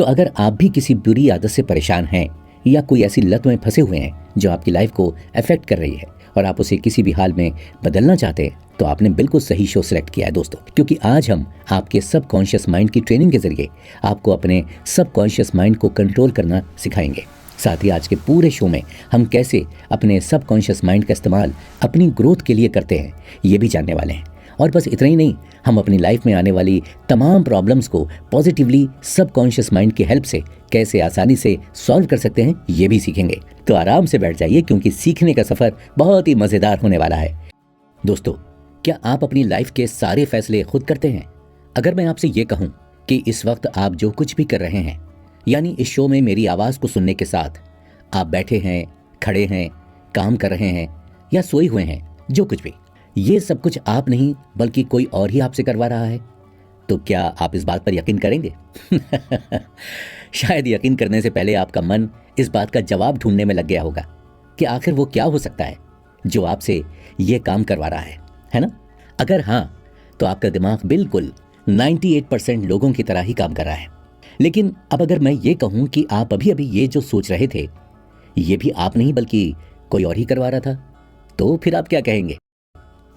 तो अगर आप भी किसी बुरी आदत से परेशान हैं या कोई ऐसी लत में फंसे हुए हैं जो आपकी लाइफ को अफेक्ट कर रही है और आप उसे किसी भी हाल में बदलना चाहते हैं, तो आपने बिल्कुल सही शो सिलेक्ट किया है दोस्तों, क्योंकि आज हम आपके सबकॉन्शियस माइंड की ट्रेनिंग के जरिए आपको अपने सबकॉन्शियस माइंड को कंट्रोल करना सिखाएंगे। साथ ही आज के पूरे शो में हम कैसे अपने सबकॉन्शियस माइंड का इस्तेमाल अपनी ग्रोथ के लिए करते हैं ये भी जानने वाले हैं। और बस इतना ही नहीं, हम अपनी लाइफ में आने वाली तमाम प्रॉब्लम्स को पॉजिटिवली सबकॉन्शियस माइंड की हेल्प से कैसे आसानी से सॉल्व कर सकते हैं ये भी सीखेंगे। तो आराम से बैठ जाइए, क्योंकि सीखने का सफर बहुत ही मजेदार होने वाला है। दोस्तों, क्या आप अपनी लाइफ के सारे फैसले खुद करते हैं? अगर मैं आपसे ये कहूं कि इस वक्त आप जो कुछ भी कर रहे हैं, यानी इस शो में मेरी आवाज को सुनने के साथ आप बैठे हैं, खड़े हैं, काम कर रहे हैं या सोए हुए हैं, जो कुछ भी, ये सब कुछ आप नहीं बल्कि कोई और ही आपसे करवा रहा है, तो क्या आप इस बात पर यकीन करेंगे? शायद यकीन करने से पहले आपका मन इस बात का जवाब ढूंढने में लग गया होगा कि आखिर वो क्या हो सकता है जो आपसे ये काम करवा रहा है ना? अगर हाँ, तो आपका दिमाग बिल्कुल 98% लोगों की तरह ही काम कर रहा है। लेकिन अब अगर मैं ये कहूं कि आप अभी अभी ये जो सोच रहे थे, ये भी आप नहीं बल्कि कोई और ही करवा रहा था, तो फिर आप क्या कहेंगे?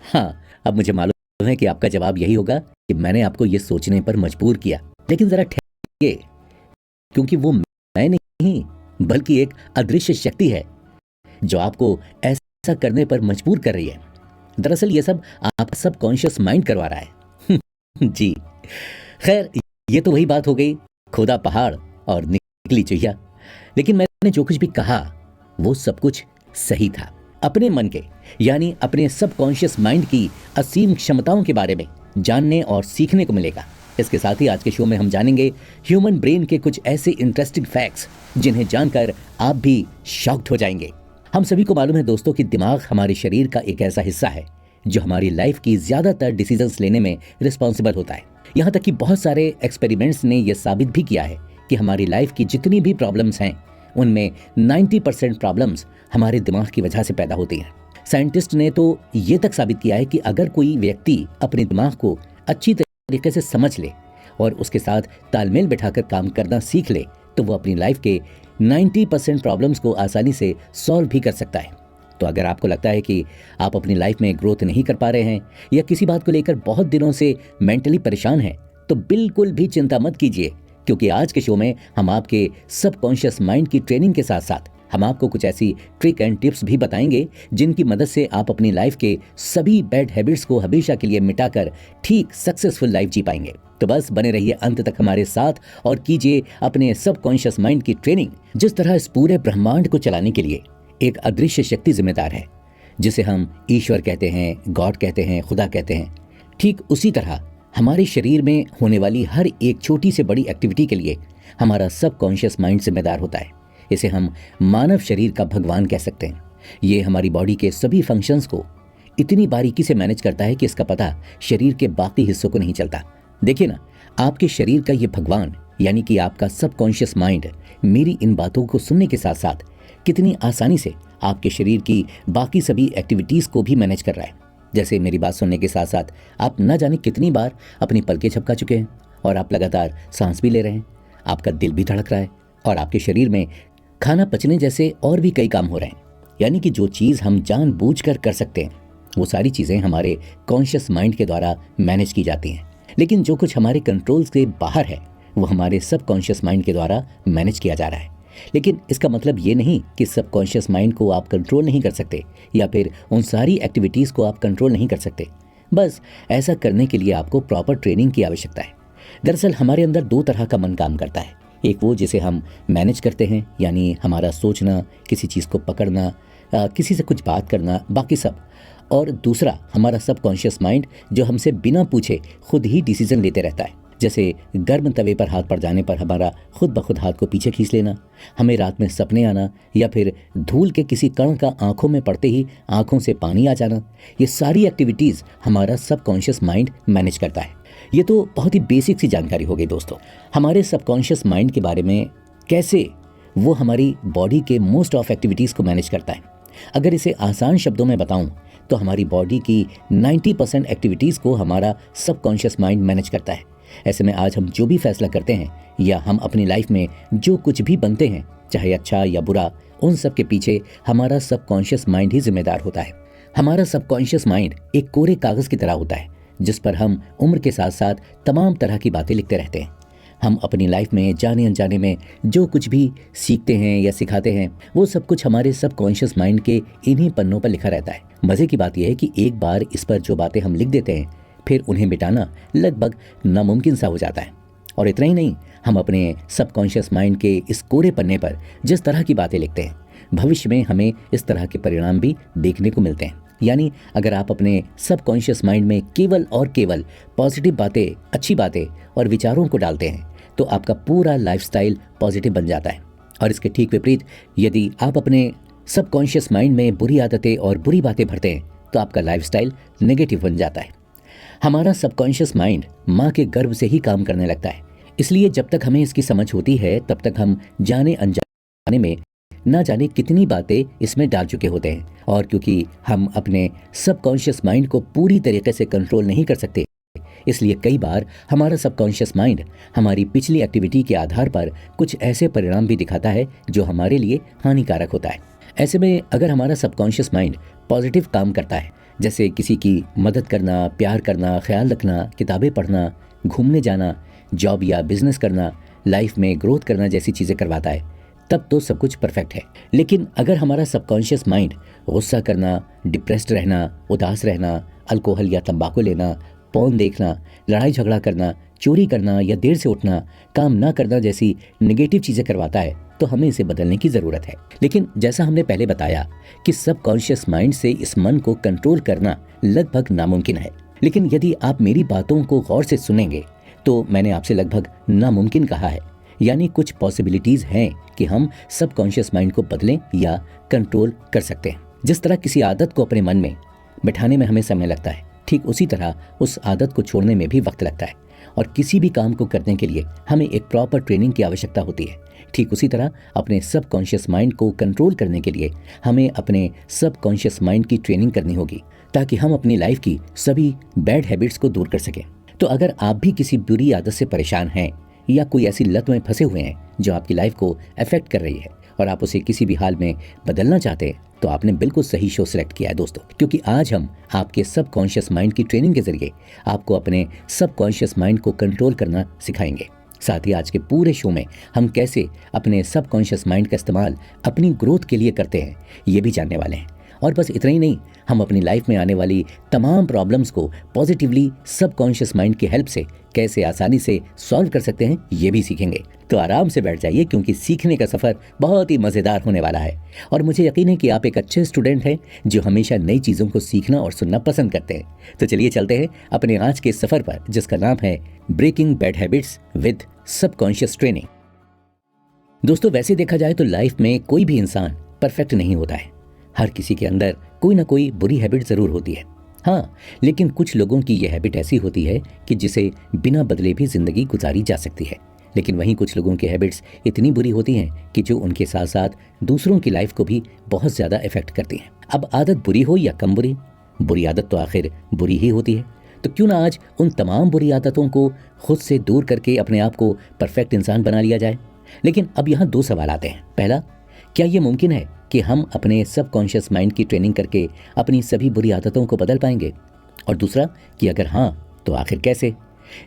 हाँ, अब मुझे मालूम है कि आपका जवाब यही होगा कि मैंने आपको ये सोचने पर मजबूर किया। लेकिन जरा ठहरिए, क्योंकि वो मैं नहीं बल्कि एक अदृश्य शक्ति है जो आपको ऐसा करने पर मजबूर कर रही है। दरअसल ये सब आपका सबकॉन्शियस माइंड करवा रहा है। जी, खैर, ये तो वही बात हो गई, खोदा पहाड़ और निकली चुहिया। लेकिन मैंने जो कुछ भी कहा वो सब कुछ सही था। अपने मन के यानी अपने सबकॉन्शियस माइंड की असीम क्षमताओं के बारे में जानने और सीखने को मिलेगा। इसके साथ ही आज के शो में हम जानेंगे ह्यूमन ब्रेन के कुछ ऐसे इंटरेस्टिंग फैक्ट्स जिन्हें जानकर आप भी शॉक्ड हो जाएंगे। हम सभी को मालूम है दोस्तों कि दिमाग हमारे शरीर का एक ऐसा हिस्सा है जो हमारी लाइफ की ज्यादातर डिसीजंस लेने में रिस्पॉन्सिबल होता है। यहाँ तक कि बहुत सारे एक्सपेरिमेंट्स ने यह साबित भी किया है कि हमारी लाइफ की जितनी भी प्रॉब्लम्स हैं उनमें 90% प्रॉब्लम्स हमारे दिमाग की वजह से पैदा होती हैं। साइंटिस्ट ने तो ये तक साबित किया है कि अगर कोई व्यक्ति अपने दिमाग को अच्छी तरीके से समझ ले और उसके साथ तालमेल बिठाकर काम करना सीख ले, तो वो अपनी लाइफ के 90% प्रॉब्लम्स को आसानी से सॉल्व भी कर सकता है। तो अगर आपको लगता है कि आप अपनी लाइफ में ग्रोथ नहीं कर पा रहे हैं या किसी बात को लेकर बहुत दिनों से मेंटली परेशान हैं, तो बिल्कुल भी चिंता मत कीजिए, क्योंकि आज के शो में हम आपके सबकॉन्शियस माइंड की ट्रेनिंग के साथ साथ हम आपको कुछ ऐसी ट्रिक एंड टिप्स भी बताएंगे जिनकी मदद से आप अपनी लाइफ के सभी बैड हैबिट्स को हमेशा के लिए मिटाकर ठीक सक्सेसफुल लाइफ जी पाएंगे। तो बस बने रहिए अंत तक हमारे साथ और कीजिए अपने सबकॉन्शियस माइंड की ट्रेनिंग। जिस तरह इस पूरे ब्रह्मांड को चलाने के लिए एक अदृश्य शक्ति जिम्मेदार है, जिसे हम ईश्वर कहते हैं, गॉड कहते हैं, खुदा कहते हैं, ठीक उसी तरह हमारे शरीर में होने वाली हर एक छोटी से बड़ी एक्टिविटी के लिए हमारा सबकॉन्शियस माइंड जिम्मेदार होता है। इसे हम मानव शरीर का भगवान कह सकते हैं। ये हमारी बॉडी के सभी फंक्शंस को इतनी बारीकी से मैनेज करता है कि इसका पता शरीर के बाकी हिस्सों को नहीं चलता। देखिए ना, आपके शरीर का ये भगवान यानी कि आपका सबकॉन्शियस माइंड मेरी इन बातों को सुनने के साथ साथ कितनी आसानी से आपके शरीर की बाकी सभी एक्टिविटीज़ को भी मैनेज कर रहा है। जैसे मेरी बात सुनने के साथ साथ आप न जाने कितनी बार अपनी पलकें झपका चुके हैं और आप लगातार सांस भी ले रहे हैं, आपका दिल भी धड़क रहा है और आपके शरीर में खाना पचने जैसे और भी कई काम हो रहे हैं। यानी कि जो चीज़ हम जानबूझकर कर सकते हैं वो सारी चीज़ें हमारे कॉन्शियस माइंड के द्वारा मैनेज की जाती हैं। लेकिन जो कुछ हमारे कंट्रोल से बाहर है वो हमारे सबकॉन्शियस माइंड के द्वारा मैनेज किया जा रहा है। लेकिन इसका मतलब ये नहीं कि सबकॉन्शियस माइंड को आप कंट्रोल नहीं कर सकते या फिर उन सारी एक्टिविटीज़ को आप कंट्रोल नहीं कर सकते। बस ऐसा करने के लिए आपको प्रॉपर ट्रेनिंग की आवश्यकता है। दरअसल हमारे अंदर दो तरह का मन काम करता है। एक वो जिसे हम मैनेज करते हैं, यानी हमारा सोचना, किसी चीज़ को पकड़ना, किसी से कुछ बात करना, बाकी सब। और दूसरा हमारा सबकॉन्शियस माइंड जो हमसे बिना पूछे खुद ही डिसीजन लेते रहता है। जैसे गर्म तवे पर हाथ पड़ जाने पर हमारा खुद ब खुद हाथ को पीछे खींच लेना, हमें रात में सपने आना या फिर धूल के किसी कण का आंखों में पड़ते ही आंखों से पानी आ जाना, ये सारी एक्टिविटीज़ हमारा सबकॉन्शियस माइंड मैनेज करता है। ये तो बहुत ही बेसिक सी जानकारी हो गई दोस्तों हमारे सबकॉन्शियस माइंड के बारे में, कैसे वो हमारी बॉडी के मोस्ट ऑफ एक्टिविटीज़ को मैनेज करता है। अगर इसे आसान शब्दों में बताऊं तो हमारी बॉडी की 90% एक्टिविटीज़ को हमारा सबकॉन्शियस माइंड मैनेज करता है। ऐसे में आज हम जो भी फैसला करते हैं या हम अपनी लाइफ में जो कुछ भी बनते हैं, चाहे अच्छा या बुरा, उन सब के पीछे हमारा सबकॉन्शियस माइंड ही जिम्मेदार होता है। हमारा सबकॉन्शियस माइंड एक कोरे कागज की तरह होता है जिस पर हम उम्र के साथ साथ तमाम तरह की बातें लिखते रहते हैं। हम अपनी लाइफ में जाने अनजाने में जो कुछ भी सीखते हैं या सिखाते हैं वो सब कुछ हमारे सबकॉन्शियस माइंड के इन्हीं पन्नों पर लिखा रहता है। मजे की बात यह है कि एक बार इस पर जो बातें हम लिख देते हैं फिर उन्हें मिटाना लगभग नामुमकिन सा हो जाता है। और इतना ही नहीं, हम अपने सबकॉन्शियस माइंड के इस कोरे पन्ने पर जिस तरह की बातें लिखते हैं भविष्य में हमें इस तरह के परिणाम भी देखने को मिलते हैं। यानी अगर आप अपने सबकॉन्शियस माइंड में केवल और केवल पॉजिटिव बातें, अच्छी बातें और विचारों को डालते हैं तो आपका पूरा लाइफस्टाइल पॉजिटिव बन जाता है। और इसके ठीक विपरीत यदि आप अपने सबकॉन्शियस माइंड में बुरी आदतें और बुरी बातें भरते हैं तो आपका लाइफस्टाइल नेगेटिव बन जाता है। हमारा सबकॉन्शियस माइंड माँ के गर्भ से ही काम करने लगता है, इसलिए जब तक हमें इसकी समझ होती है तब तक हम जाने अनजाने में ना जाने कितनी बातें इसमें डाल चुके होते हैं। और क्योंकि हम अपने सबकॉन्शियस माइंड को पूरी तरीके से कंट्रोल नहीं कर सकते, इसलिए कई बार हमारा सबकॉन्शियस माइंड हमारी पिछली एक्टिविटी के आधार पर कुछ ऐसे परिणाम भी दिखाता है जो हमारे लिए हानिकारक होता है। ऐसे में अगर हमारा सबकॉन्शियस माइंड पॉजिटिव काम करता है, जैसे किसी की मदद करना, प्यार करना, ख्याल रखना, किताबें पढ़ना, घूमने जाना, जॉब या बिजनेस करना, लाइफ में ग्रोथ करना जैसी चीज़ें करवाता है, तब तो सब कुछ परफेक्ट है। लेकिन अगर हमारा सबकॉन्शियस माइंड गुस्सा करना, डिप्रेस्ड रहना, उदास रहना, अल्कोहल या तंबाकू लेना, पॉर्न देखना, लड़ाई झगड़ा करना, चोरी करना या देर से उठना, काम ना करना जैसी नेगेटिव चीज़ें करवाता है तो हमें इसे बदलने की ज़रूरत है। लेकिन जैसा हमने पहले बताया कि सबकॉन्शियस माइंड से इस मन को कंट्रोल करना लगभग नामुमकिन है। लेकिन यदि आप मेरी बातों को गौर से सुनेंगे तो मैंने आपसे लगभग नामुमकिन कहा है, यानी कुछ पॉसिबिलिटीज़ हैं कि हम सबकॉन्शियस माइंड को बदलें या कंट्रोल कर सकते हैं। जिस तरह किसी आदत को अपने मन में बिठाने में हमें समय लगता है, ठीक उसी तरह उस आदत को छोड़ने में भी वक्त लगता है। और किसी भी काम को करने के लिए हमें एक प्रॉपर ट्रेनिंग की आवश्यकता होती है। ठीक उसी तरह अपने सबकॉन्शियस माइंड को कंट्रोल करने के लिए हमें अपने सबकॉन्शियस माइंड की ट्रेनिंग करनी होगी ताकि हम अपनी लाइफ की सभी बैड हैबिट्स को दूर कर सकें। तो अगर आप भी किसी बुरी आदत से परेशान हैं या कोई ऐसी लत में फंसे हुए हैं जो आपकी लाइफ को अफेक्ट कर रही है और आप उसे किसी भी हाल में बदलना चाहते हैं तो आपने बिल्कुल सही शो सिलेक्ट किया है दोस्तों, क्योंकि आज हम आपके सबकॉन्शियस माइंड की ट्रेनिंग के जरिए आपको अपने सबकॉन्शियस माइंड को कंट्रोल करना सिखाएंगे। साथ ही आज के पूरे शो में हम कैसे अपने सबकॉन्शियस माइंड का इस्तेमाल अपनी ग्रोथ के लिए करते हैं ये भी जानने वाले हैं। और बस इतना ही नहीं, हम अपनी लाइफ में आने वाली तमाम प्रॉब्लम्स को पॉजिटिवली सबकॉन्शियस माइंड की हेल्प से कैसे आसानी से सॉल्व कर सकते हैं ये भी सीखेंगे। तो आराम से बैठ जाइए क्योंकि सीखने का सफ़र बहुत ही मज़ेदार होने वाला है। और मुझे यकीन है कि आप एक अच्छे स्टूडेंट हैं जो हमेशा नई चीज़ों को सीखना और सुनना पसंद करते हैं। तो चलिए चलते हैं अपने आज के सफ़र पर जिसका नाम है breaking bad habits with subconscious training. दोस्तों, वैसे देखा जाए तो लाइफ में कोई भी इंसान परफेक्ट नहीं होता है। हर किसी के अंदर कोई ना कोई बुरी हैबिट ज़रूर होती है। हाँ, लेकिन कुछ लोगों की यह हैबिट ऐसी होती है कि जिसे बिना बदले भी ज़िंदगी गुजारी जा सकती है। लेकिन वहीं कुछ लोगों की हैबिट्स इतनी बुरी होती हैं कि जो उनके साथ साथ दूसरों की लाइफ को भी बहुत ज़्यादा इफेक्ट करती हैं। अब आदत बुरी हो या कम बुरी, बुरी आदत तो आखिर बुरी ही होती है। तो क्यों ना आज उन तमाम बुरी आदतों को खुद से दूर करके अपने आप को परफेक्ट इंसान बना लिया जाए। लेकिन अब यहाँ दो सवाल आते हैं। पहला, क्या ये मुमकिन है कि हम अपने सबकॉन्शियस माइंड की ट्रेनिंग करके अपनी सभी बुरी आदतों को बदल पाएंगे? और दूसरा कि अगर हाँ तो आखिर कैसे?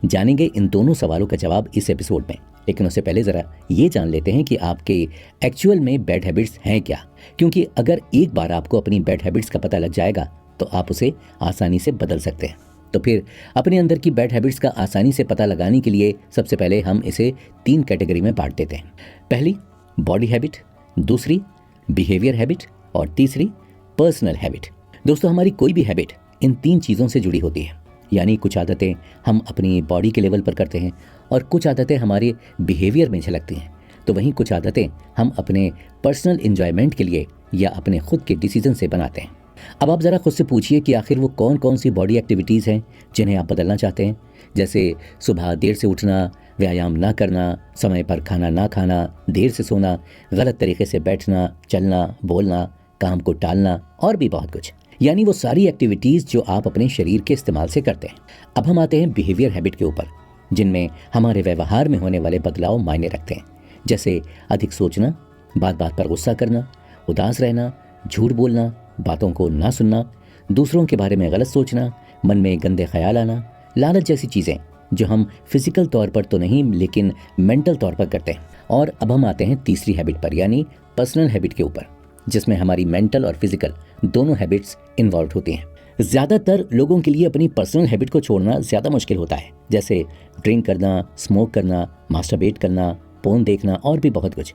जानेंगे इन दोनों सवालों का जवाब इस एपिसोड में। लेकिन उससे पहले ज़रा ये जान लेते हैं कि आपके एक्चुअल में बैड हैबिट्स हैं क्या, क्योंकि अगर एक बार आपको अपनी बैड हैबिट्स का पता लग जाएगा तो आप उसे आसानी से बदल सकते हैं। तो फिर अपने अंदर की बैड हैबिट्स का आसानी से पता लगाने के लिए सबसे पहले हम इसे 3 कैटेगरी में बांट देते हैं। पहली बॉडी हैबिट, दूसरी बिहेवियर हैबिट और तीसरी पर्सनल हैबिट। दोस्तों, हमारी कोई भी हैबिट इन 3 चीज़ों से जुड़ी होती है। यानी कुछ आदतें हम अपनी बॉडी के लेवल पर करते हैं और कुछ आदतें हमारे बिहेवियर में झलकती हैं। तो वहीं कुछ आदतें हम अपने पर्सनल एंजॉयमेंट के लिए या अपने खुद के डिसीजन से बनाते हैं। अब आप ज़रा खुद से पूछिए कि आखिर वो कौन कौन सी बॉडी एक्टिविटीज़ हैं जिन्हें आप बदलना चाहते हैं। जैसे सुबह देर से उठना, व्यायाम ना करना, समय पर खाना ना खाना, देर से सोना, गलत तरीके से बैठना, चलना, बोलना, काम को टालना और भी बहुत कुछ। यानी वो सारी एक्टिविटीज़ जो आप अपने शरीर के इस्तेमाल से करते हैं। अब हम आते हैं बिहेवियर हैबिट के ऊपर। जिनमें हमारे व्यवहार में होने वाले बदलाव मायने रखते हैं, जैसे अधिक सोचना, बात बात पर गुस्सा करना, उदास रहना, झूठ बोलना, बातों को ना सुनना, दूसरों के बारे में गलत सोचना, मन में गंदे ख्याल आना, लालच जैसी चीज़ें जो हम फिजिकल तौर पर तो नहीं लेकिन मेंटल तौर पर करते हैं। और अब हम आते हैं तीसरी हैबिट पर, यानी पर्सनल हैबिट के ऊपर, जिसमें हमारी मेंटल और फिजिकल दोनों हैबिट्स इन्वॉल्व होती हैं। ज़्यादातर लोगों के लिए अपनी पर्सनल हैबिट को छोड़ना ज़्यादा मुश्किल होता है, जैसे ड्रिंक करना, स्मोक करना, मास्टरबेट करना, पोर्न देखना और भी बहुत कुछ।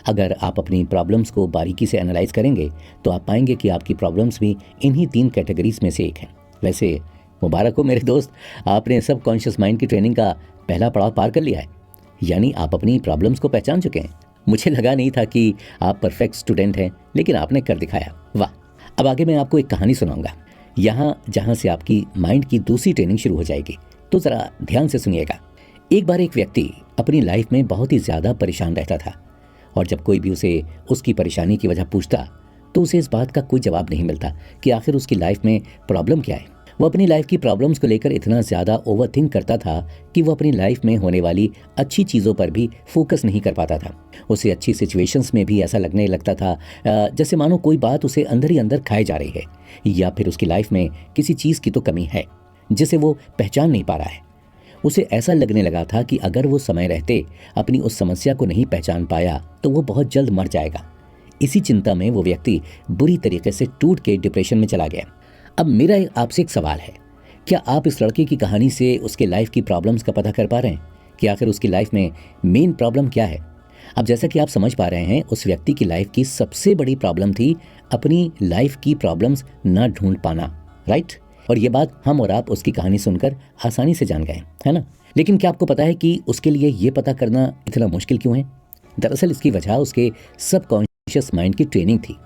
अगर आप अपनी प्रॉब्लम्स को बारीकी से एनालाइज करेंगे तो आप पाएंगे कि आपकी प्रॉब्लम्स भी इन्हीं 3 कैटेगरीज में से एक है। वैसे मुबारक हो मेरे दोस्त, आपने सब कॉन्शियस माइंड की ट्रेनिंग का पहला पड़ाव पार कर लिया है, यानी आप अपनी प्रॉब्लम्स को पहचान चुके हैं। मुझे लगा नहीं था कि आप परफेक्ट स्टूडेंट हैं, लेकिन आपने कर दिखाया, वाह। अब आगे मैं आपको एक कहानी सुनाऊंगा, यहाँ जहाँ से आपकी माइंड की दूसरी ट्रेनिंग शुरू हो जाएगी, तो ज़रा ध्यान से सुनिएगा। एक बार एक व्यक्ति अपनी लाइफ में बहुत ही ज़्यादा परेशान रहता था, और जब कोई भी उसे उसकी परेशानी की वजह पूछता तो उसे इस बात का कोई जवाब नहीं मिलता कि आखिर उसकी लाइफ में प्रॉब्लम क्या है। वो अपनी लाइफ की प्रॉब्लम्स को लेकर इतना ज़्यादा ओवरथिंक करता था कि वो अपनी लाइफ में होने वाली अच्छी चीज़ों पर भी फोकस नहीं कर पाता था। उसे अच्छी सिचुएशंस में भी ऐसा लगने लगता था जैसे मानो कोई बात उसे अंदर ही अंदर खाए जा रही है, या फिर उसकी लाइफ में किसी चीज़ की तो कमी है जिसे वो पहचान नहीं पा रहा है। उसे ऐसा लगने लगा था कि अगर वो समय रहते अपनी उस समस्या को नहीं पहचान पाया तो वो बहुत जल्द मर जाएगा। इसी चिंता में वो व्यक्ति बुरी तरीके से टूट के डिप्रेशन में चला गया। अब मेरा आपसे एक सवाल है, क्या आप इस लड़के की कहानी से उसके लाइफ की प्रॉब्लम्स का पता कर पा रहे हैं कि आखिर उसकी लाइफ में मेन प्रॉब्लम क्या है? अब जैसा कि आप समझ पा रहे हैं, उस व्यक्ति की लाइफ की सबसे बड़ी प्रॉब्लम थी अपनी लाइफ की प्रॉब्लम्स ना ढूंढ पाना, राइट? और ये बात हम और आप उसकी कहानी सुनकर आसानी से जान गए, है ना? लेकिन क्या आपको पता है कि उसके लिए ये पता करना इतना मुश्किल क्यों है? दरअसल इसकी वजह उसके सबकॉन्शियस माइंड की ट्रेनिंग थी।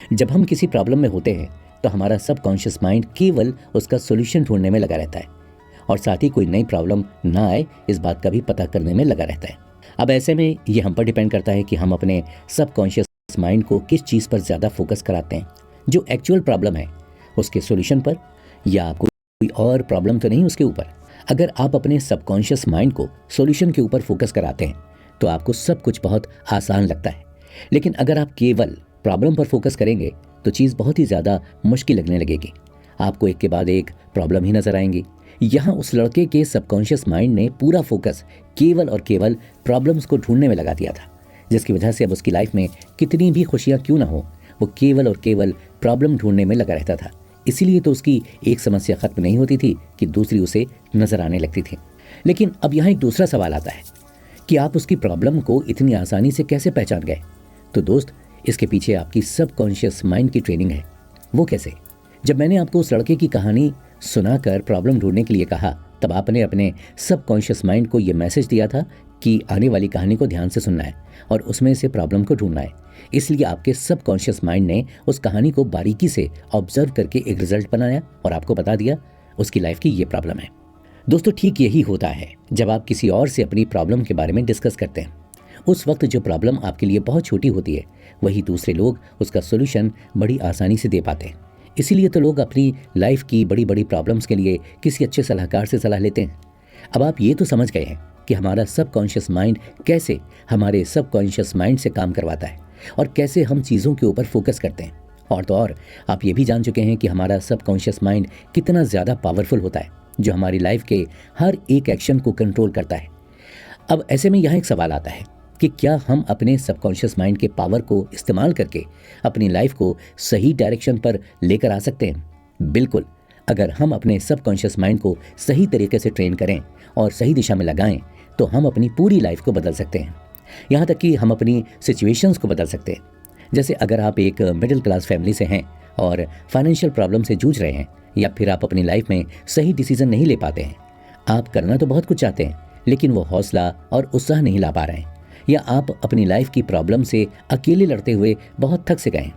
जब हम किसी प्रॉब्लम में होते हैं तो हमारा सबकॉन्शियस माइंड केवल उसका सॉल्यूशन ढूंढने में लगा रहता है, और साथ ही कोई नई प्रॉब्लम ना आए इस बात का भी पता करने में लगा रहता है। अब ऐसे में ये हम पर डिपेंड करता है कि हम अपने सबकॉन्शियस माइंड को किस चीज़ पर ज़्यादा फोकस कराते हैं, जो एक्चुअल प्रॉब्लम है उसके सॉल्यूशन पर, या कोई और प्रॉब्लम तो नहीं उसके ऊपर। अगर आप अपने सबकॉन्शियस माइंड को सॉल्यूशन के ऊपर फोकस कराते हैं तो आपको सब कुछ बहुत आसान लगता है, लेकिन अगर आप केवल प्रॉब्लम पर फोकस करेंगे तो चीज़ बहुत ही ज़्यादा मुश्किल लगने लगेगी। आपको एक के बाद एक प्रॉब्लम ही नजर आएंगी। यहाँ उस लड़के के सबकॉन्शियस माइंड ने पूरा फोकस केवल और केवल प्रॉब्लम्स को ढूंढने में लगा दिया था, जिसकी वजह से अब उसकी लाइफ में कितनी भी खुशियाँ क्यों ना हो, वो केवल और केवल प्रॉब्लम ढूंढने में लगा रहता था। इसीलिए तो उसकी एक समस्या खत्म नहीं होती थी कि दूसरी उसे नजर आने लगती थी। लेकिन अब यहाँ एक दूसरा सवाल आता है कि आप उसकी प्रॉब्लम को इतनी आसानी से कैसे पहचान गए? तो दोस्त, इसके पीछे आपकी सबकॉन्शियस माइंड की ट्रेनिंग है। वो कैसे? जब मैंने आपको उस लड़के की कहानी सुनाकर प्रॉब्लम ढूंढने के लिए कहा, तब आपने अपने सबकॉन्शियस माइंड को यह मैसेज दिया था कि आने वाली कहानी को ध्यान से सुनना है और उसमें से प्रॉब्लम को ढूंढना है। इसलिए आपके सबकॉन्शियस माइंड ने उस कहानी को बारीकी से ऑब्जर्व करके एक रिजल्ट बनाया और आपको बता दिया उसकी लाइफ की ये प्रॉब्लम है। दोस्तों, ठीक यही होता है जब आप किसी और से अपनी प्रॉब्लम के बारे में डिस्कस करते हैं। उस वक्त जो प्रॉब्लम आपके लिए बहुत छोटी होती है, वही दूसरे लोग उसका सोल्यूशन बड़ी आसानी से दे पाते हैं। इसीलिए तो लोग अपनी लाइफ की बड़ी बड़ी प्रॉब्लम्स के लिए किसी अच्छे सलाहकार से सलाह लेते हैं। अब आप ये तो समझ गए हैं कि हमारा सबकॉन्शियस माइंड कैसे हमारे सबकॉन्शियस माइंड से काम करवाता है और कैसे हम चीज़ों के ऊपर फोकस करते हैं। और तो और आप ये भी जान चुके हैं कि हमारा सबकॉन्शियस माइंड कितना ज़्यादा पावरफुल होता है, जो हमारी लाइफ के हर एक एक्शन को कंट्रोल करता है। अब ऐसे में यहाँ एक सवाल आता है कि क्या हम अपने सबकॉन्शियस माइंड के पावर को इस्तेमाल करके अपनी लाइफ को सही डायरेक्शन पर लेकर आ सकते हैं? बिल्कुल, अगर हम अपने सबकॉन्शियस माइंड को सही तरीके से ट्रेन करें और सही दिशा में लगाएं तो हम अपनी पूरी लाइफ को बदल सकते हैं। यहाँ तक कि हम अपनी सिचुएशंस को बदल सकते हैं। जैसे अगर आप एक मिडिल क्लास फैमिली से हैं और फाइनेंशियल प्रॉब्लम से जूझ रहे हैं, या फिर आप अपनी लाइफ में सही डिसीजन नहीं ले पाते हैं, आप करना तो बहुत कुछ चाहते हैं लेकिन वो हौसला और उत्साह नहीं ला पा रहे हैं, या आप अपनी लाइफ की प्रॉब्लम से अकेले लड़ते हुए बहुत थक से गए हैं,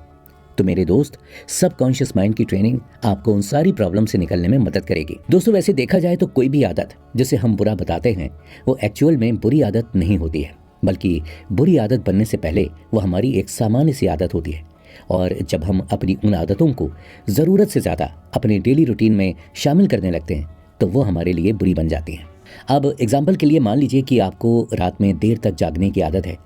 तो मेरे दोस्त, सबकॉन्शियस माइंड की ट्रेनिंग आपको उन सारी प्रॉब्लम से निकलने में मदद करेगी। दोस्तों, वैसे देखा जाए तो कोई भी आदत जिसे हम बुरा बताते हैं वो एक्चुअल में बुरी आदत नहीं होती है, बल्कि बुरी आदत बनने से पहले वो हमारी एक सामान्य सी आदत होती है। और जब हम अपनी उन आदतों को ज़रूरत से ज़्यादा अपने डेली रूटीन में शामिल करने लगते हैं तो वो हमारे लिए बुरी बन जाती हैं। अब एग्जाम्पल के लिए मान लीजिए कि आपको रात में देर तक जागने की आदत है,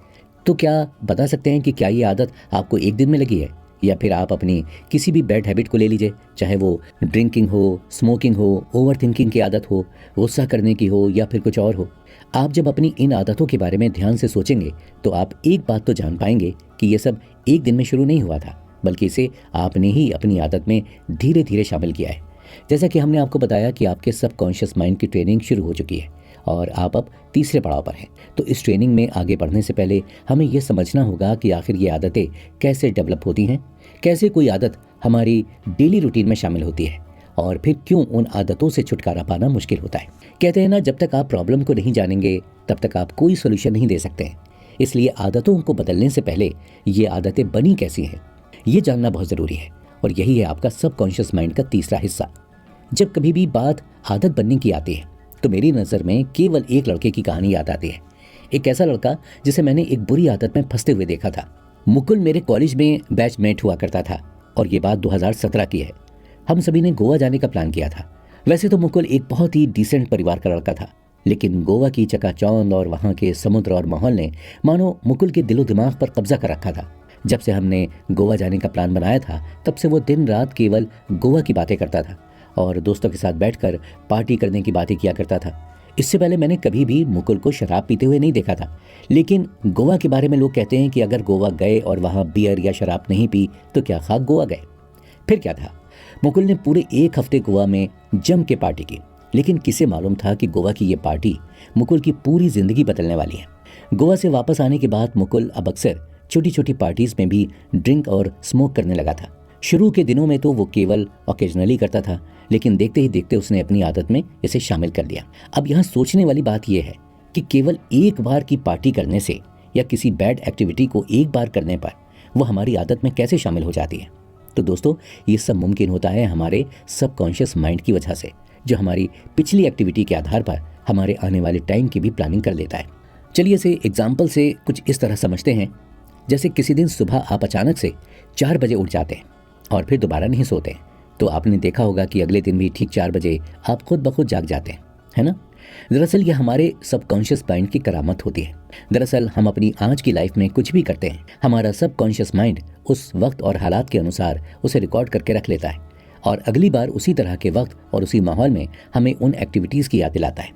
तो क्या बता सकते हैं कि क्या ये आदत आपको एक दिन में लगी है, या फिर आप अपनी किसी भी बैड हैबिट को ले लीजिए, चाहे वो ड्रिंकिंग हो, स्मोकिंग हो, ओवर थिंकिंग की आदत हो, गुस्सा करने की हो, या फिर कुछ और हो। आप जब अपनी इन आदतों के बारे में ध्यान से सोचेंगे तो आप एक बात तो जान पाएंगे कि ये सब एक दिन में शुरू नहीं हुआ था, बल्कि इसे आपने ही अपनी आदत में धीरे धीरे शामिल किया है। जैसा कि हमने आपको बताया कि आपके सबकॉन्शियस माइंड की ट्रेनिंग शुरू हो चुकी है और आप अब तीसरे पड़ाव पर हैं। तो इस ट्रेनिंग में आगे बढ़ने से पहले हमें यह समझना होगा कि आखिर ये आदतें कैसे डेवलप होती हैं, कैसे कोई आदत हमारी डेली रूटीन में शामिल होती है, और फिर क्यों उन आदतों से छुटकारा पाना मुश्किल होता है। कहते हैं ना, जब तक आप प्रॉब्लम को नहीं जानेंगे तब तक आप कोई सोल्यूशन नहीं दे सकते हैं। इसलिए आदतों को बदलने से पहले ये आदतें बनी कैसी हैं, ये जानना बहुत ज़रूरी है। और यही है आपका सबकॉन्शियस माइंड का तीसरा हिस्सा। जब कभी भी बात आदत बनने की आती है तो मेरी नज़र में केवल एक लड़के की कहानी याद आती है। एक ऐसा लड़का जिसे मैंने एक बुरी आदत में फंसते हुए देखा था। मुकुल मेरे कॉलेज में बैचमेट हुआ करता था और ये बात 2017 की है। हम सभी ने गोवा जाने का प्लान किया था। वैसे तो मुकुल एक बहुत ही डिसेंट परिवार का लड़का था, लेकिन गोवा की चकाचौंध और वहाँ के समुद्र और माहौल ने मानो मुकुल के दिलो दिमाग पर कब्जा कर रखा था। जब से हमने गोवा जाने का प्लान बनाया था तब से वो दिन रात केवल गोवा की बातें करता था और दोस्तों के साथ बैठकर पार्टी करने की बातें किया करता था। इससे पहले मैंने कभी भी मुकुल को शराब पीते हुए नहीं देखा था, लेकिन गोवा के बारे में लोग कहते हैं कि अगर गोवा गए और वहाँ बियर या शराब नहीं पी तो क्या खाक गोवा गए। फिर क्या था, मुकुल ने पूरे एक हफ्ते गोवा में जम के पार्टी की, लेकिन किसे मालूम था कि गोवा की ये पार्टी मुकुल की पूरी जिंदगी बदलने वाली है। गोवा से वापस आने के बाद मुकुल अब अक्सर छोटी छोटी पार्टीज में भी ड्रिंक और स्मोक करने लगा था। शुरू के दिनों में तो वो केवल ओकेजनली करता था, लेकिन देखते ही देखते उसने अपनी आदत में इसे शामिल कर लिया। अब यहाँ सोचने वाली बात यह है कि केवल एक बार की पार्टी करने से या किसी बैड एक्टिविटी को एक बार करने पर वो हमारी आदत में कैसे शामिल हो जाती है। तो दोस्तों, ये सब मुमकिन होता है हमारे सबकॉन्शियस माइंड की वजह से, जो हमारी पिछली एक्टिविटी के आधार पर हमारे आने वाले टाइम की भी प्लानिंग कर लेता है। चलिए इसे एग्जाम्पल से कुछ इस तरह समझते हैं। जैसे किसी दिन सुबह आप अचानक से 4 बजे उठ जाते हैं और फिर दोबारा नहीं सोते हैं, तो आपने देखा होगा कि अगले दिन भी ठीक 4 बजे आप खुद ब खुद जाग जाते हैं, है ना। दरअसल यह हमारे सबकॉन्शियस माइंड की करामत होती है। दरअसल हम अपनी आज की लाइफ में कुछ भी करते हैं, हमारा सबकॉन्शियस माइंड उस वक्त और हालात के अनुसार उसे रिकॉर्ड करके रख लेता है और अगली बार उसी तरह के वक्त और उसी माहौल में हमें उन एक्टिविटीज़ की याद दिलाता है।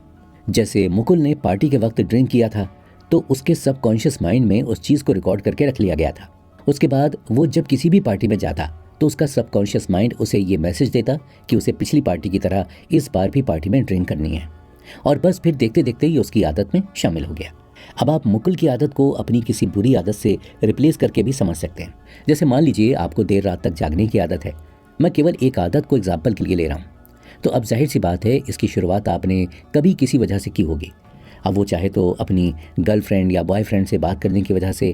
जैसे मुकुल ने पार्टी के वक्त ड्रिंक किया था, तो उसके सबकॉन्शियस माइंड में उस चीज़ को रिकॉर्ड करके रख लिया गया था। उसके बाद वो जब किसी भी पार्टी में जाता तो उसका सबकॉन्शियस माइंड उसे ये मैसेज देता कि उसे पिछली पार्टी की तरह इस बार भी पार्टी में ड्रिंक करनी है, और बस फिर देखते देखते ही उसकी आदत में शामिल हो गया। अब आप मुकुल की आदत को अपनी किसी बुरी आदत से रिप्लेस करके भी समझ सकते हैं। जैसे मान लीजिए आपको देर रात तक जागने की आदत है। मैं केवल एक आदत को एग्जाम्पल के लिए ले रहा हूँ, तो अब जाहिर सी बात है इसकी शुरुआत आपने कभी किसी वजह से की होगी। अब वो चाहे तो अपनी गर्लफ्रेंड या बॉयफ्रेंड से बात करने की वजह से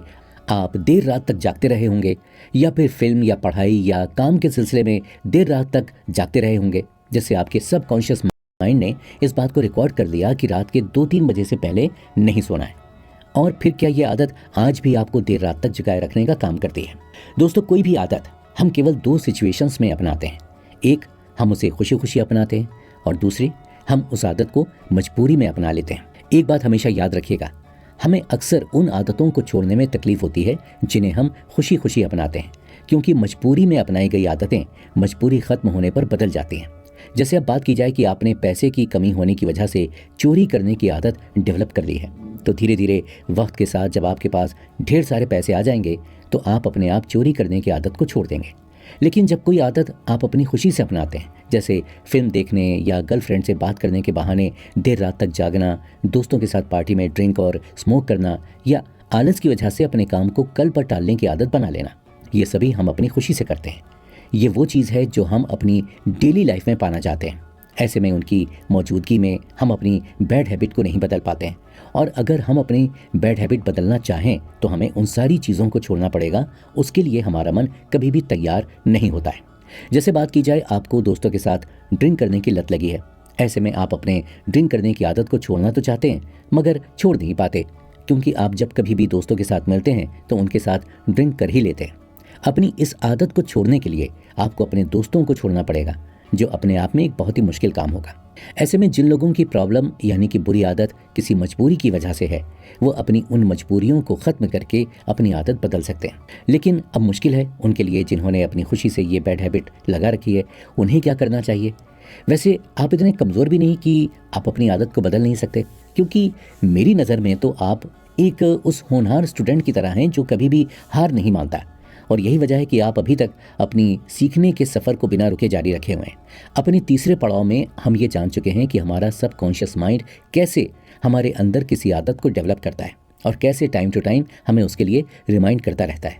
आप देर रात तक जागते रहे होंगे, या फिर फिल्म या पढ़ाई या काम के सिलसिले में देर रात तक जागते रहे होंगे, जिससे आपके सबकॉन्शियस माइंड ने इस बात को रिकॉर्ड कर लिया कि रात के 2-3 बजे से पहले नहीं सोना है। और फिर क्या ये आदत आज भी आपको देर रात तक जगाए रखने का काम करती है। दोस्तों, कोई भी आदत हम केवल 2 सिचुएशंस में अपनाते हैं। एक, हम उसे खुशी खुशी अपनाते हैं, और दूसरी, हम उस आदत को मजबूरी में अपना लेते हैं। एक बात हमेशा याद रखिएगा, हमें अक्सर उन आदतों को छोड़ने में तकलीफ होती है जिन्हें हम खुशी खुशी अपनाते हैं, क्योंकि मजबूरी में अपनाई गई आदतें मजबूरी खत्म होने पर बदल जाती हैं। जैसे अब बात की जाए कि आपने पैसे की कमी होने की वजह से चोरी करने की आदत डेवलप कर ली है, तो धीरे धीरे वक्त के साथ जब आपके पास ढेर सारे पैसे आ जाएंगे तो आप अपने आप चोरी करने की आदत को छोड़ देंगे। लेकिन जब कोई आदत आप अपनी खुशी से अपनाते हैं, जैसे फिल्म देखने या गर्लफ्रेंड से बात करने के बहाने देर रात तक जागना, दोस्तों के साथ पार्टी में ड्रिंक और स्मोक करना, या आलस की वजह से अपने काम को कल पर टालने की आदत बना लेना, ये सभी हम अपनी खुशी से करते हैं। ये वो चीज़ है जो हम अपनी डेली लाइफ में पाना चाहते हैं। ऐसे में उनकी मौजूदगी में हम अपनी बैड हैबिट को नहीं बदल पाते हैं, और अगर हम अपनी बैड हैबिट बदलना चाहें तो हमें उन सारी चीज़ों को छोड़ना पड़ेगा। उसके लिए हमारा मन कभी भी तैयार नहीं होता है। जैसे बात की जाए, आपको दोस्तों के साथ ड्रिंक करने की लत लगी है। ऐसे में आप अपने ड्रिंक करने की आदत को छोड़ना तो चाहते हैं, मगर छोड़ नहीं पाते, क्योंकि आप जब कभी भी दोस्तों के साथ मिलते हैं तो उनके साथ ड्रिंक कर ही लेते हैं। अपनी इस आदत को छोड़ने के लिए आपको अपने दोस्तों को छोड़ना पड़ेगा, जो अपने आप में एक बहुत ही मुश्किल काम होगा। ऐसे में जिन लोगों की प्रॉब्लम यानी कि बुरी आदत किसी मजबूरी की वजह से है, वो अपनी उन मजबूरियों को ख़त्म करके अपनी आदत बदल सकते हैं। लेकिन अब मुश्किल है उनके लिए जिन्होंने अपनी खुशी से ये बैड हैबिट लगा रखी है, उन्हें क्या करना चाहिए। वैसे आप इतने कमज़ोर भी नहीं कि आप अपनी आदत को बदल नहीं सकते, क्योंकि मेरी नज़र में तो आप एक उस होनहार स्टूडेंट की तरह हैं जो कभी भी हार नहीं मानता। और यही वजह है कि आप अभी तक अपनी सीखने के सफ़र को बिना रुके जारी रखे हुए हैं। अपने तीसरे पड़ाव में हम ये जान चुके हैं कि हमारा सबकॉन्शियस माइंड कैसे हमारे अंदर किसी आदत को डेवलप करता है और कैसे टाइम टू टाइम हमें उसके लिए रिमाइंड करता रहता है।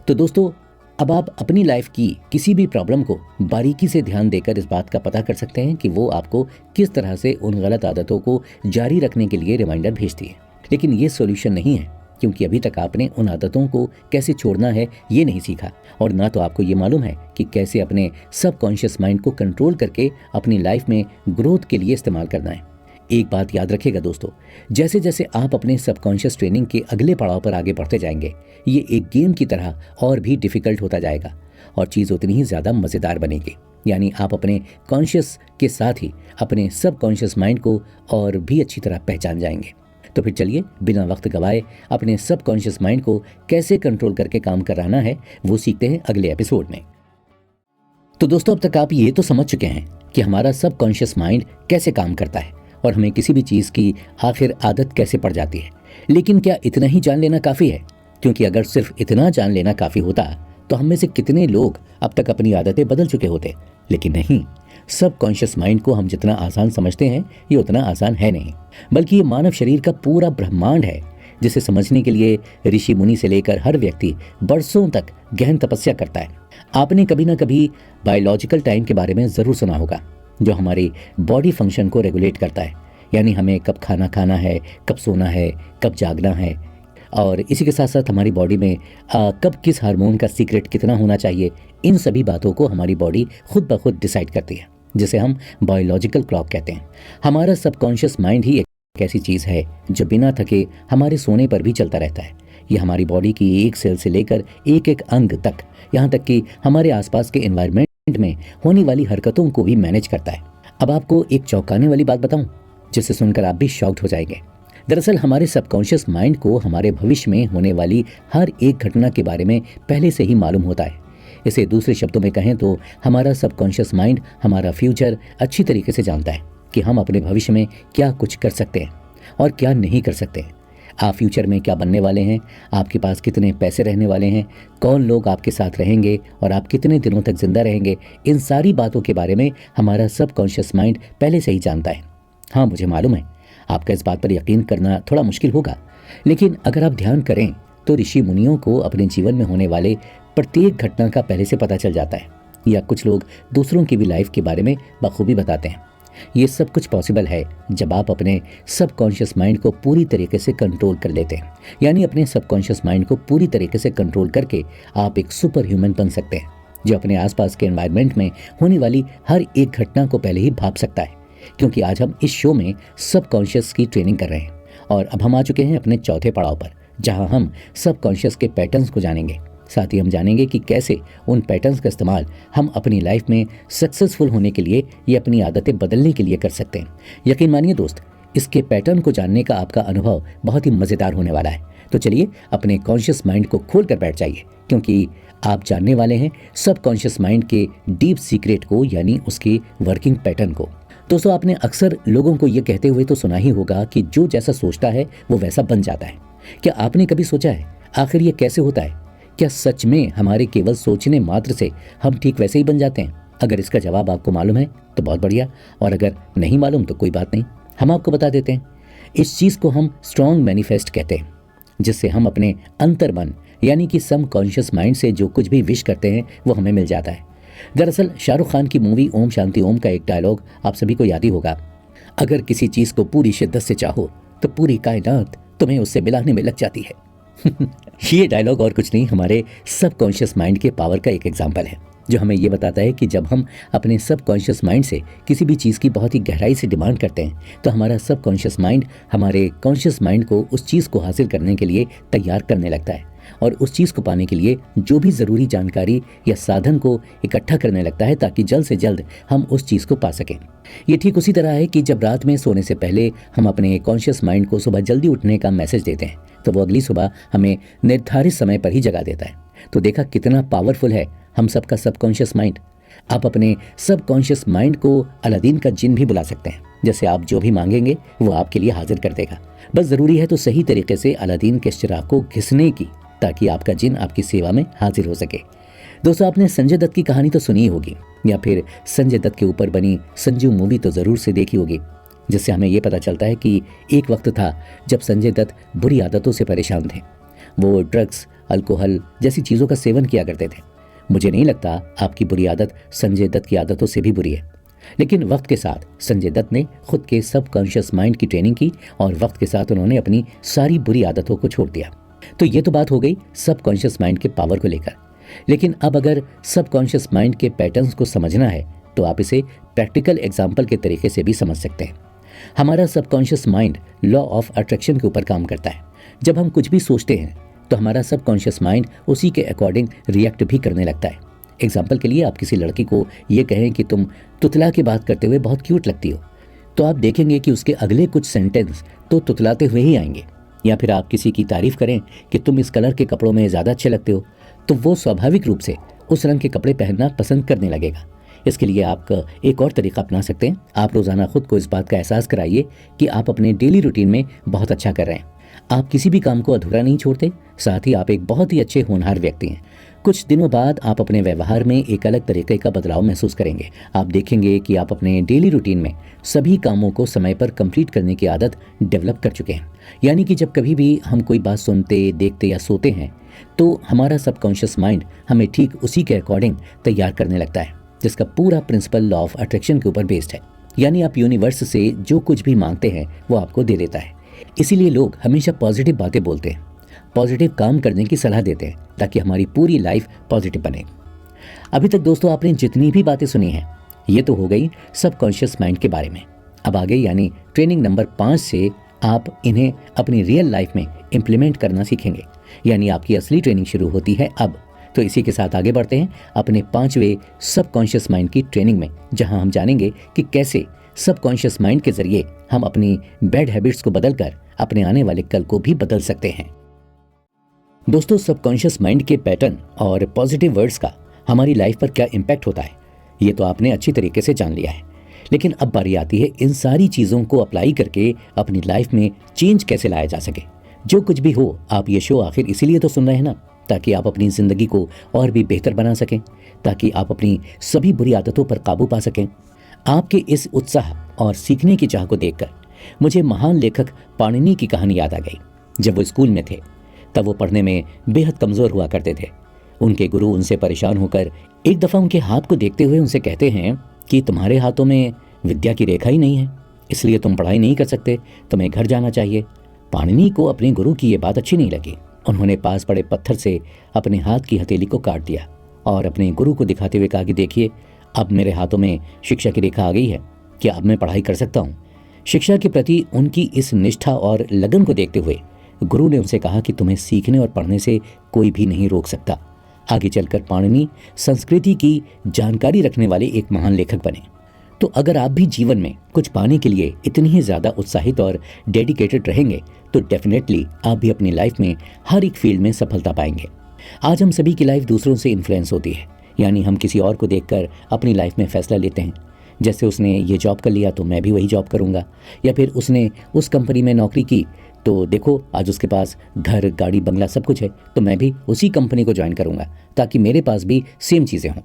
तो दोस्तों, अब आप अपनी लाइफ की किसी भी प्रॉब्लम को बारीकी से ध्यान देकर इस बात का पता कर सकते हैं कि वो आपको किस तरह से उन गलत आदतों को जारी रखने के लिए रिमाइंडर भेजती है। लेकिन ये सॉल्यूशन नहीं है, क्योंकि अभी तक आपने उन आदतों को कैसे छोड़ना है ये नहीं सीखा, और ना तो आपको ये मालूम है कि कैसे अपने सबकॉन्शियस माइंड को कंट्रोल करके अपनी लाइफ में ग्रोथ के लिए इस्तेमाल करना है। एक बात याद रखिएगा दोस्तों, जैसे जैसे आप अपने सबकॉन्शियस ट्रेनिंग के अगले पड़ाव पर आगे बढ़ते जाएंगे, ये एक गेम की तरह और भी डिफिकल्ट होता जाएगा और चीज़ उतनी ही ज़्यादा मज़ेदार बनेगी। यानी आप अपने कॉन्शियस के साथ ही अपने सबकॉन्शियस माइंड को और भी अच्छी तरह पहचान जाएंगे। तो फिर चलिए बिना वक्त गवाए अपने सबकॉन्शियस माइंड को कैसे कंट्रोल करके काम कराना है वो सीखते हैं अगले एपिसोड में। तो दोस्तों, अब तक आप ये तो समझ चुके हैं कि हमारा सबकॉन्शियस माइंड कैसे काम करता है और हमें किसी भी चीज़ की आखिर आदत कैसे पड़ जाती है। लेकिन क्या इतना ही जान लेना काफ़ी है? क्योंकि अगर सिर्फ इतना जान लेना काफ़ी होता तो हम में से कितने लोग अब तक अपनी आदतें बदल चुके होते। लेकिन नहीं, सबकॉन्शियस माइंड को हम जितना आसान समझते हैं ये उतना आसान है नहीं, बल्कि ये मानव शरीर का पूरा ब्रह्मांड है, जिसे समझने के लिए ऋषि मुनि से लेकर हर व्यक्ति बरसों तक गहन तपस्या करता है। आपने कभी ना कभी बायोलॉजिकल टाइम के बारे में ज़रूर सुना होगा, जो हमारी बॉडी फंक्शन को रेगुलेट करता है। यानी हमें कब खाना खाना है, कब सोना है, कब जागना है, और इसी के साथ साथ हमारी बॉडी में कब किस हार्मोन का सीक्रेट कितना होना चाहिए, इन सभी बातों को हमारी बॉडी खुद ब खुद डिसाइड करती है, जिसे हम बायोलॉजिकल क्लॉक कहते हैं। हमारा सबकॉन्शियस माइंड ही एक ऐसी चीज़ है जो बिना थके हमारे सोने पर भी चलता रहता है। ये हमारी बॉडी की एक सेल से लेकर एक एक अंग तक, यहाँ तक कि हमारे आसपास के एनवायरनमेंट में होने वाली हरकतों को भी मैनेज करता है। अब आपको एक चौंकाने वाली बात बताऊं, जिसे सुनकर आप भी शॉक्ड हो जाएंगे। दरअसल हमारे सबकॉन्शियस माइंड को हमारे भविष्य में होने वाली हर एक घटना के बारे में पहले से ही मालूम होता है। इसे दूसरे शब्दों में कहें तो हमारा सबकॉन्शियस माइंड हमारा फ्यूचर अच्छी तरीके से जानता है कि हम अपने भविष्य में क्या कुछ कर सकते हैं और क्या नहीं कर सकते हैं। आप फ्यूचर में क्या बनने वाले हैं, आपके पास कितने पैसे रहने वाले हैं, कौन लोग आपके साथ रहेंगे और आप कितने दिनों तक जिंदा रहेंगे, इन सारी बातों के बारे में हमारा सबकॉन्शियस माइंड पहले से ही जानता है। हाँ, मुझे मालूम है आपका इस बात पर यकीन करना थोड़ा मुश्किल होगा, लेकिन अगर आप ध्यान करें तो ऋषि मुनियों को अपने जीवन में होने वाले प्रत्येक घटना का पहले से पता चल जाता है, या कुछ लोग दूसरों की भी लाइफ के बारे में बखूबी बताते हैं। ये सब कुछ पॉसिबल है जब आप अपने सबकॉन्शियस माइंड को पूरी तरीके से कंट्रोल कर लेते हैं। यानी अपने सबकॉन्शियस माइंड को पूरी तरीके से कंट्रोल करके आप एक सुपर ह्यूमन बन सकते हैं, जो अपने आसपास के एनवायरनमेंट में होने वाली हर एक घटना को पहले ही भाप सकता है। क्योंकि आज हम इस शो में सबकॉन्शियस की ट्रेनिंग कर रहे हैं और अब हम आ चुके हैं अपने चौथे पड़ाव पर, जहां हम सबकॉन्शियस के पैटर्न्स को जानेंगे। साथ ही हम जानेंगे कि कैसे उन पैटर्न्स का इस्तेमाल हम अपनी लाइफ में सक्सेसफुल होने के लिए या अपनी आदतें बदलने के लिए कर सकते हैं। यकीन मानिए दोस्त, इसके पैटर्न को जानने का आपका अनुभव बहुत ही मज़ेदार होने वाला है। तो चलिए अपने कॉन्शियस माइंड को खोल कर बैठ जाइए, क्योंकि आप जानने वाले हैं सबकॉन्शियस माइंड के डीप सीक्रेट को, यानी उसकी वर्किंग पैटर्न को। दोस्तों, आपने अक्सर लोगों को ये कहते हुए तो सुना ही होगा कि जो जैसा सोचता है वो वैसा बन जाता है। क्या आपने कभी सोचा है आखिर ये कैसे होता है? क्या सच में हमारे केवल सोचने मात्र से हम ठीक वैसे ही बन जाते हैं? अगर इसका जवाब आपको मालूम है तो बहुत बढ़िया, और अगर नहीं मालूम तो कोई बात नहीं, हम आपको बता देते हैं। इस चीज़ को हम स्ट्रॉन्ग मैनिफेस्ट कहते हैं, जिससे हम अपने अंतर्मन यानी कि सबकॉन्शियस माइंड से जो कुछ भी विश करते हैं वो हमें मिल जाता है। दरअसल शाहरुख खान की मूवी ओम शांति ओम का एक डायलॉग आप सभी को याद ही होगा, अगर किसी चीज़ को पूरी शिद्दत से चाहो तो पूरी कायनात तुम्हें उससे मिलाने में लग जाती है। ये डायलॉग और कुछ नहीं, हमारे सबकॉन्शियस माइंड के पावर का एक एग्जाम्पल है, जो हमें ये बताता है कि जब हम अपने सबकॉन्शियस माइंड से किसी भी चीज़ की बहुत ही गहराई से डिमांड करते हैं तो हमारा सबकॉन्शियस माइंड हमारे कॉन्शियस माइंड को उस चीज़ को हासिल करने के लिए तैयार करने लगता है। और उस चीज़ को पाने के लिए जो भी ज़रूरी जानकारी या साधन को इकट्ठा करने लगता है ताकि जल्द से जल्द हम उस चीज़ को पा सकें। ये ठीक उसी तरह है कि जब रात में सोने से पहले हम अपने कॉन्शियस माइंड को सुबह जल्दी उठने का मैसेज देते हैं तो वो अगली सुबह हमें निर्धारित समय पर ही जगा देता है। तो देखा कितना पावरफुल है हम सबका सबकॉन्शियस माइंड। आप अपने सबकॉन्शियस माइंड को अलादीन का जिन भी बुला सकते हैं। जैसे आप जो भी मांगेंगे वो आपके लिए हाजिर कर देगा। बस ज़रूरी है तो सही तरीके से अलादीन के चिराग को घिसने की, ताकि आपका जिन आपकी सेवा में हाजिर हो सके। दोस्तों, आपने संजय दत्त की कहानी तो सुनी ही होगी, या फिर संजय दत्त के ऊपर बनी संजू मूवी तो ज़रूर से देखी होगी, जिससे हमें ये पता चलता है कि एक वक्त था जब संजय दत्त बुरी आदतों से परेशान थे। वो ड्रग्स, अल्कोहल जैसी चीज़ों का सेवन किया करते थे। मुझे नहीं लगता आपकी बुरी आदत संजय दत्त की आदतों से भी बुरी है, लेकिन वक्त के साथ संजय दत्त ने खुद के सबकॉन्शियस माइंड की ट्रेनिंग की और वक्त के साथ उन्होंने अपनी सारी बुरी आदतों को छोड़ दिया। तो ये तो बात हो गई सबकॉन्शियस माइंड के पावर को लेकर। लेकिन अब अगर सबकॉन्शियस माइंड के पैटर्न्स को समझना है तो आप इसे प्रैक्टिकल एग्जाम्पल के तरीके से भी समझ सकते हैं। हमारा subconscious mind law of attraction के ऊपर काम करता है। जब हम कुछ भी सोचते हैं तो हमारा सबकॉन्शियस माइंड उसी के अकॉर्डिंग रिएक्ट भी करने लगता है। एग्जाम्पल के लिए आप किसी लड़की को ये कहें कि तुम तुतला की बात करते हुए बहुत क्यूट लगती हो, तो आप देखेंगे कि उसके अगले कुछ सेंटेंस तो तुतलाते हुए ही आएंगे। या फिर आप किसी की तारीफ करें कि तुम इस कलर के कपड़ों में ज़्यादा अच्छे लगते हो, तो वो स्वाभाविक रूप से उस रंग के कपड़े पहनना पसंद करने लगेगा। इसके लिए आप एक और तरीका अपना सकते हैं। आप रोज़ाना खुद को इस बात का एहसास कराइए कि आप अपने डेली रूटीन में बहुत अच्छा कर रहे हैं। आप किसी भी काम को अधूरा नहीं छोड़ते, साथ ही आप एक बहुत ही अच्छे होनहार व्यक्ति हैं। कुछ दिनों बाद आप अपने व्यवहार में एक अलग तरीके का बदलाव महसूस करेंगे। आप देखेंगे कि आप अपने डेली रूटीन में सभी कामों को समय पर कंप्लीट करने की आदत डेवलप कर चुके हैं। यानी कि जब कभी भी हम कोई बात सुनते, देखते या सोते हैं तो हमारा सबकॉन्शियस माइंड हमें ठीक उसी के अकॉर्डिंग तैयार करने लगता है, जिसका पूरा प्रिंसिपल लॉ ऑफ अट्रैक्शन के ऊपर बेस्ड है। यानी आप यूनिवर्स से जो कुछ भी मांगते हैं वो आपको दे देता है। इसीलिए लोग हमेशा पॉजिटिव बातें बोलते हैं, पॉजिटिव काम करने की सलाह देते हैं ताकि हमारी पूरी लाइफ पॉजिटिव बने। अभी तक दोस्तों आपने जितनी भी बातें सुनी हैं ये तो हो गई सबकॉन्शियस माइंड के बारे में। अब आगे यानी ट्रेनिंग नंबर 5 से आप इन्हें अपनी रियल लाइफ में इम्प्लीमेंट करना सीखेंगे। यानी आपकी असली ट्रेनिंग शुरू होती है अब। तो इसी के साथ आगे बढ़ते हैं अपने 5वें सबकॉन्शियस माइंड की ट्रेनिंग में, जहां हम जानेंगे कि कैसे सबकॉन्शियस माइंड के जरिए हम अपनी बैड हैबिट्स को बदलकर अपने आने वाले कल को भी बदल सकते हैं। दोस्तों, सबकॉन्शियस माइंड के पैटर्न और पॉजिटिव वर्ड्स का हमारी लाइफ पर क्या इम्पैक्ट होता है ये तो आपने अच्छी तरीके से जान लिया है। लेकिन अब बारी आती है इन सारी चीज़ों को अप्लाई करके अपनी लाइफ में चेंज कैसे लाया जा सके। जो कुछ भी हो, आप ये शो आखिर इसीलिए तो सुन रहे हैं ना, ताकि आप अपनी ज़िंदगी को और भी बेहतर बना सकें, ताकि आप अपनी सभी बुरी आदतों पर काबू पा सकें। आपके इस उत्साह और सीखने की चाह को देखकर मुझे महान लेखक पाणिनि की कहानी याद आ गई। जब वो स्कूल में थे तब वो पढ़ने में बेहद कमज़ोर हुआ करते थे। उनके गुरु उनसे परेशान होकर एक दफ़ा उनके हाथ को देखते हुए उनसे कहते हैं कि तुम्हारे हाथों में विद्या की रेखा ही नहीं है, इसलिए तुम पढ़ाई नहीं कर सकते, तुम्हें घर जाना चाहिए। पाणिनि को अपने गुरु की ये बात अच्छी नहीं लगी। उन्होंने पास पड़े पत्थर से अपने हाथ की हथेली को काट दिया और अपने गुरु को दिखाते हुए कहा कि देखिए, अब मेरे हाथों में शिक्षा की रेखा आ गई है, क्या अब मैं पढ़ाई कर सकता हूँ। शिक्षा के प्रति उनकी इस निष्ठा और लगन को देखते हुए गुरु ने उनसे कहा कि तुम्हें सीखने और पढ़ने से कोई भी नहीं रोक सकता। आगे चलकर पाणिनि संस्कृति की जानकारी रखने वाले एक महान लेखक बने। तो अगर आप भी जीवन में कुछ पाने के लिए इतनी ही ज़्यादा उत्साहित और डेडिकेटेड रहेंगे तो डेफिनेटली आप भी अपनी लाइफ में हर एक फील्ड में सफलता पाएंगे। आज हम सभी की लाइफ दूसरों से इन्फ्लुएंस होती है, यानी हम किसी और को देखकर अपनी लाइफ में फैसला लेते हैं। जैसे उसने ये जॉब कर लिया तो मैं भी वही जॉब करूँगा, या फिर उसने उस कंपनी में नौकरी की तो देखो आज उसके पास घर, गाड़ी, बंगला सब कुछ है, तो मैं भी उसी कंपनी को ज्वाइन करूँगा ताकि मेरे पास भी सेम चीज़ें हों।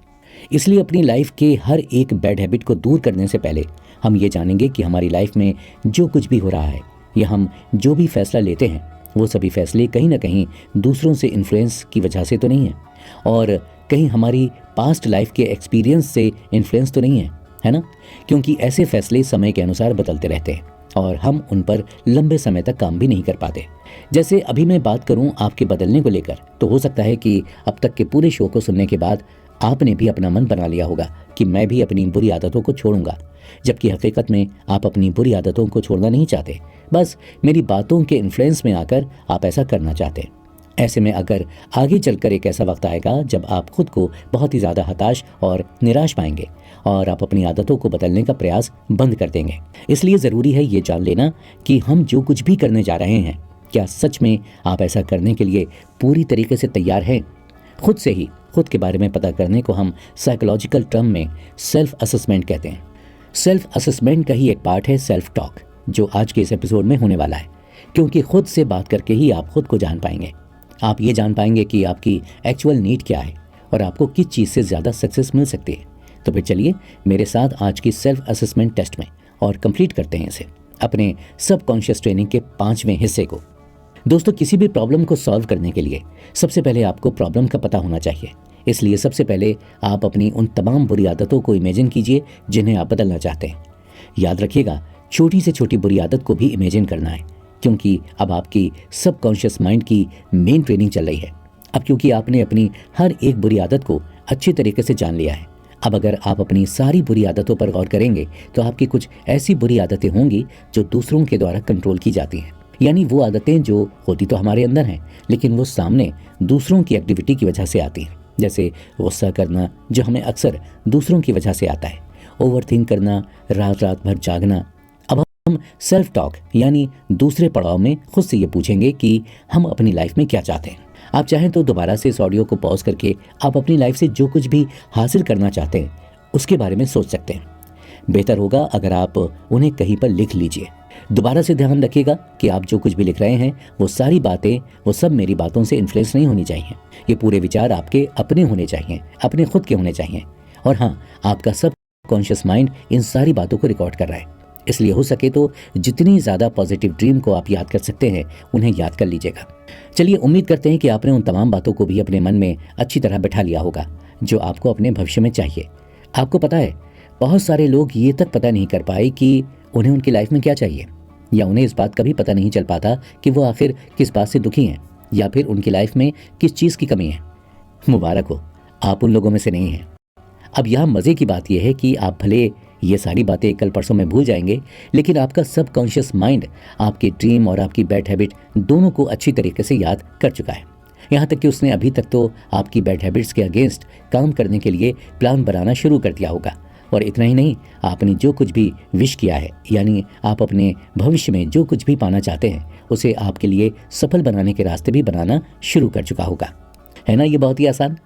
इसलिए अपनी लाइफ के हर एक बैड हैबिट को दूर करने से पहले हम ये जानेंगे कि हमारी लाइफ में जो कुछ भी हो रहा है या हम जो भी फैसला लेते हैं वो सभी फैसले कहीं ना कहीं दूसरों से इन्फ्लुएंस की वजह से तो नहीं है, और कहीं हमारी पास्ट लाइफ के एक्सपीरियंस से इन्फ्लुएंस तो नहीं है ना? क्योंकि ऐसे फैसले समय के अनुसार बदलते रहते हैं और हम उन पर लंबे समय तक काम भी नहीं कर पाते। जैसे अभी मैं बात करूं आपके बदलने को लेकर, तो हो सकता है कि अब तक के पूरे शो को सुनने के बाद आपने भी अपना मन बना लिया होगा कि मैं भी अपनी बुरी आदतों को छोड़ूंगा, जबकि हकीकत में आप अपनी बुरी आदतों को छोड़ना नहीं चाहते, बस मेरी बातों के इन्फ्लुएंस में आकर आप ऐसा करना चाहते हैं। ऐसे में अगर आगे चलकर एक ऐसा वक्त आएगा जब आप खुद को बहुत ही ज़्यादा हताश और निराश पाएंगे और आप अपनी आदतों को बदलने का प्रयास बंद कर देंगे। इसलिए ज़रूरी है ये जान लेना कि हम जो कुछ भी करने जा रहे हैं, क्या सच में आप ऐसा करने के लिए पूरी तरीके से तैयार हैं। खुद से ही खुद के बारे में पता करने को हम साइकोलॉजिकल टर्म में सेल्फ असेसमेंट कहते हैं। सेल्फ असेसमेंट का ही एक पार्ट है सेल्फ टॉक, जो आज के इस एपिसोड में होने वाला है, क्योंकि खुद से बात करके ही आप खुद को जान पाएंगे। आप ये जान पाएंगे कि आपकी एक्चुअल नीड क्या है और आपको किस चीज़ से ज़्यादा सक्सेस मिल सकती है। तो फिर चलिए मेरे साथ आज की सेल्फ असेसमेंट टेस्ट में और कंप्लीट करते हैं इसे, अपने सबकॉन्शियस ट्रेनिंग के 5वें हिस्से को। दोस्तों, किसी भी प्रॉब्लम को सॉल्व करने के लिए सबसे पहले आपको प्रॉब्लम का पता होना चाहिए। इसलिए सबसे पहले आप अपनी उन तमाम बुरी आदतों को इमेजिन कीजिए जिन्हें आप बदलना चाहते हैं। याद रखिएगा, छोटी से छोटी बुरी आदत को भी इमेजिन करना है, क्योंकि अब आपकी सबकॉन्शियस माइंड की मेन ट्रेनिंग चल रही है। अब क्योंकि आपने अपनी हर एक बुरी आदत को अच्छी तरीके से जान लिया है, अब अगर आप अपनी सारी बुरी आदतों पर गौर करेंगे तो आपकी कुछ ऐसी बुरी आदतें होंगी जो दूसरों के द्वारा कंट्रोल की जाती हैं। यानी वो आदतें जो होती तो हमारे अंदर हैं, लेकिन वो सामने दूसरों की एक्टिविटी की वजह से आती हैं। जैसे गुस्सा करना, जो हमें अक्सर दूसरों की वजह से आता है, ओवरथिंक करना, रात रात भर जागना। अब हम सेल्फ टॉक यानी दूसरे पड़ाव में खुद से ये पूछेंगे कि हम अपनी लाइफ में क्या चाहते हैं। आप चाहें तो दोबारा से इस ऑडियो को पॉज करके आप अपनी लाइफ से जो कुछ भी हासिल करना चाहते हैं उसके बारे में सोच सकते हैं। बेहतर होगा अगर आप उन्हें कहीं पर लिख लीजिए। दोबारा से ध्यान रखिएगा कि आप जो कुछ भी लिख रहे हैं वो सारी बातें, वो सब मेरी बातों से इन्फ्लुएंस नहीं होनी चाहिए। ये पूरे विचार आपके अपने होने चाहिए, अपने खुद के होने चाहिए। और हाँ, आपका सब कॉन्शियस माइंड इन सारी बातों को रिकॉर्ड कर रहा है, इसलिए हो सके तो जितनी ज़्यादा पॉजिटिव ड्रीम को आप याद कर सकते हैं उन्हें याद कर लीजिएगा। चलिए, उम्मीद करते हैं कि आपने उन तमाम बातों को भी अपने मन में अच्छी तरह बैठा लिया होगा जो आपको अपने भविष्य में चाहिए। आपको पता है, बहुत सारे लोग ये तक पता नहीं कर पाए कि उन्हें उनकी लाइफ में क्या चाहिए, या उन्हें इस बात का भी पता नहीं चल पाता कि वो आखिर किस बात से दुखी हैं, या फिर उनकी लाइफ में किस चीज़ की कमी है। मुबारक हो, आप उन लोगों में से नहीं हैं। अब यहाँ मज़े की बात यह है कि आप भले ये सारी बातें कल परसों में भूल जाएंगे, लेकिन आपका सबकॉन्शियस माइंड आपके ड्रीम और आपकी बैड हैबिट दोनों को अच्छी तरीके से याद कर चुका है। यहाँ तक कि उसने अभी तक तो आपकी बैड हैबिट्स के अगेंस्ट काम करने के लिए प्लान बनाना शुरू कर दिया होगा। और इतना ही नहीं, आपने जो कुछ भी विश किया है, यानी आप अपने भविष्य में जो कुछ भी पाना चाहते हैं, उसे आपके लिए सफल बनाने के रास्ते भी बनाना शुरू कर चुका होगा। है ना ये बहुत ही आसान।